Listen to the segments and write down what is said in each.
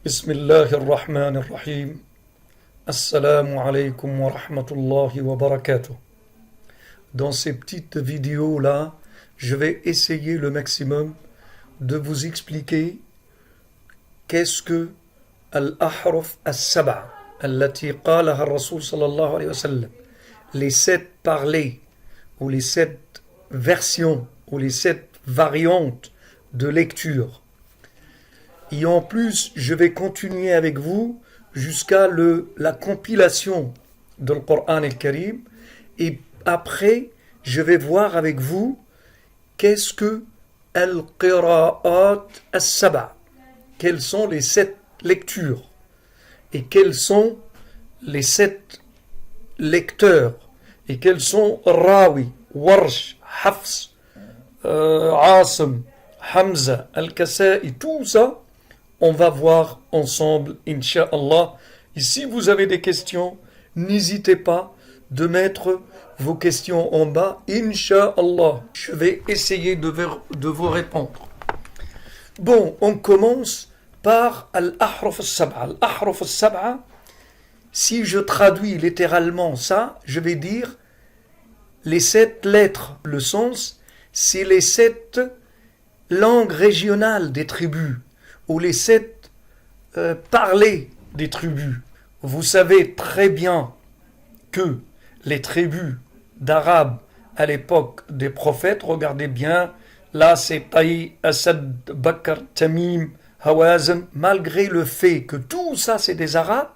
Bismillahirrahmanirrahim. Assalamu alaikum wa rahmatullahi wa barakatuh. Dans ces petites vidéos-là, je vais essayer le maximum de vous expliquer qu'est-ce que al-ahruf as-sab'a, allati qalaha ar-rasul sallallahu alayhi wa sallam, les 7 parlers, ou les 7 versions, ou les 7 variantes de lecture. Et en plus, je vais continuer avec vous jusqu'à la compilation de le Coran al-Karim. Et après, je vais voir avec vous qu'est-ce que al-qira'at as-sab'a. Quelles sont les 7 lectures et quels sont les 7 lecteurs et quels sont Rawi, Warsh, Hafs, Asim, Hamza, Al-Kasai, tout ça. On va voir ensemble, Inch'Allah. Et si vous avez des questions, n'hésitez pas de mettre vos questions en bas. Inch'Allah, je vais essayer de vous répondre. Bon, on commence par Al-Ahruf al-Sab'a. Al-Ahruf al-Sab'a, si je traduis littéralement ça, je vais dire les 7 lettres. Le sens, c'est les 7 langues régionales des tribus, ou les 7 parlers des tribus. Vous savez très bien que les tribus d'Arabes à l'époque des prophètes, regardez bien, là c'est Taï, Asad, Bakr, Tamim, Hawazin, malgré le fait que tout ça c'est des Arabes,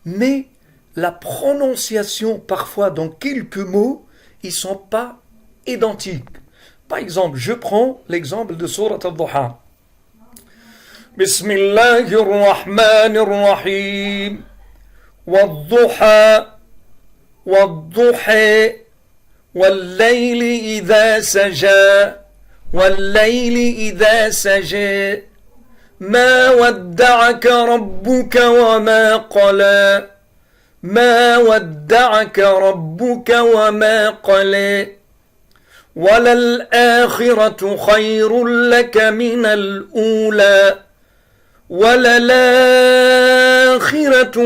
mais la prononciation parfois dans quelques mots, ils ne sont pas identiques. Par exemple, je prends l'exemple de Surat al-Duha. بسم الله الرحمن الرحيم والضحى والضحى والليل إذا سجى والليل إذا سجى ما ودعك ربك وما قلى ما ودعك ربك وما قلى وللآخرة خير لك من الأولى وَلَلْآخِرَةُ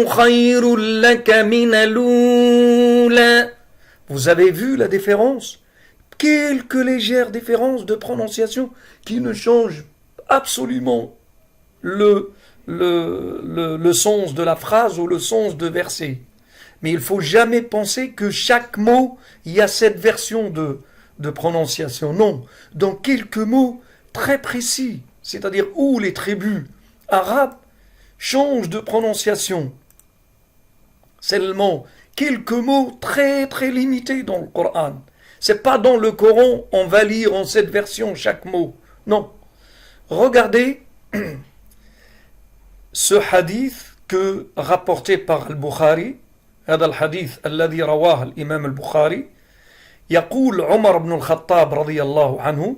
خَيْرٌ لَكَ مِنَ الْأُولَى. Vous avez vu la différence? Quelques légères différences de prononciation qui ne changent absolument le sens de la phrase ou le sens de verset. Mais il ne faut jamais penser que chaque mot, il y a cette version de prononciation. Non, dans quelques mots très précis, c'est-à-dire où les tribus arabes changent de prononciation. Seulement quelques mots très très limités dans le Coran. C'est pas dans le Coran on va lire en cette version chaque mot. Non. Regardez ce hadith que rapporté par Al-Bukhari. هذا الحديث الذي رواه الإمام البخاري. يقول عمر بن الخطاب رضي الله عنه.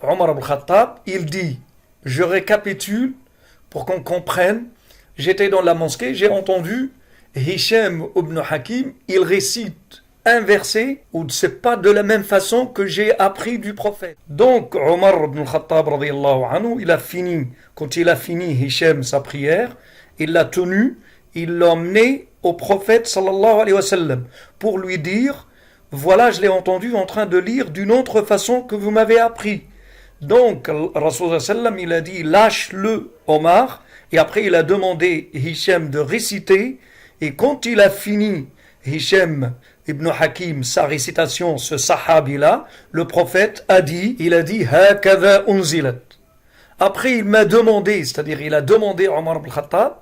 عمر بن الخطاب, il dit, je récapitule pour qu'on comprenne, j'étais dans la mosquée, j'ai entendu Hisham ibn Hakim, il récite un verset où c'est pas de la même façon que j'ai appris du prophète. Donc Omar ibn Khattab radiyallahu anhu, quand il a fini Hisham sa prière, il l'a tenu, il l'a emmené au prophète sallallahu alayhi wa sallam pour lui dire, voilà, je l'ai entendu en train de lire d'une autre façon que vous m'avez appris. Donc, Rasul sallam, il a dit, lâche-le, Omar, et après il a demandé Hisham de réciter, et quand il a fini, Hisham ibn Hakim, sa récitation, ce sahabi-là, le prophète a dit, Hakadha unzilat. Après il m'a demandé, c'est-à-dire il a demandé à Omar ibn Khattab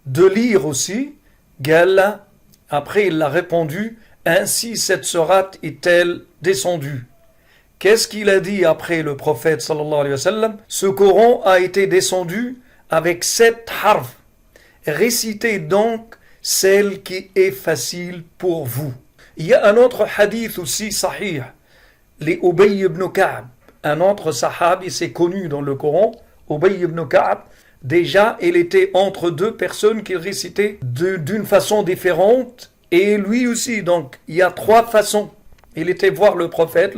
de lire aussi, Gala, après il a répondu, ainsi cette sourate est-elle descendue. Qu'est-ce qu'il a dit après le prophète sallallahu alayhi wa sallam? Ce Coran a été descendu avec 7 harfs. Récitez donc celle qui est facile pour vous. Il y a un autre hadith aussi sahih, les Ubay ibn Ka'b, un autre sahabi, c'est connu dans le Coran, Ubay ibn Ka'b. Déjà, il était entre 2 personnes qui récitaient d'une façon différente, et lui aussi, donc il y a 3 façons. Il était voir le prophète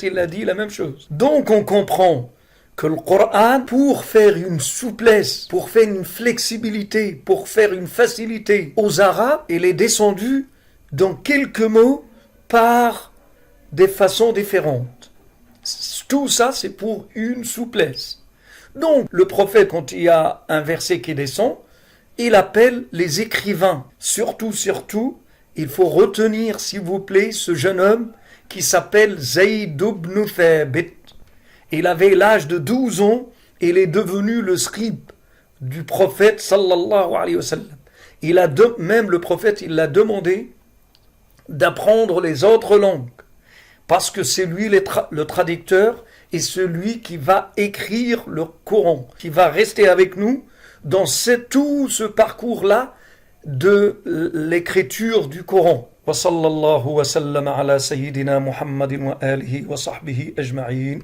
il a dit la même chose. Donc on comprend que le Coran, pour faire une souplesse, pour faire une flexibilité, pour faire une facilité aux Arabes, il est descendu dans quelques mots par des façons différentes. Tout ça, c'est pour une souplesse. Donc, le prophète, quand il y a un verset qui descend, il appelle les écrivains. Surtout, il faut retenir, s'il vous plaît, ce jeune homme qui s'appelle Zayd ibn Thabit. Il avait l'âge de 12 ans, et il est devenu le scribe du prophète sallallahu alayhi wa sallam. Même le prophète, il l'a demandé d'apprendre les autres langues, parce que c'est lui le traducteur et celui qui va écrire le Coran, qui va rester avec nous dans tout ce parcours-là de l'écriture du Coran. Wa sallallahu wa sallam ala sayyidina Muhammadin wa alihi wa sahbihi ajma'in.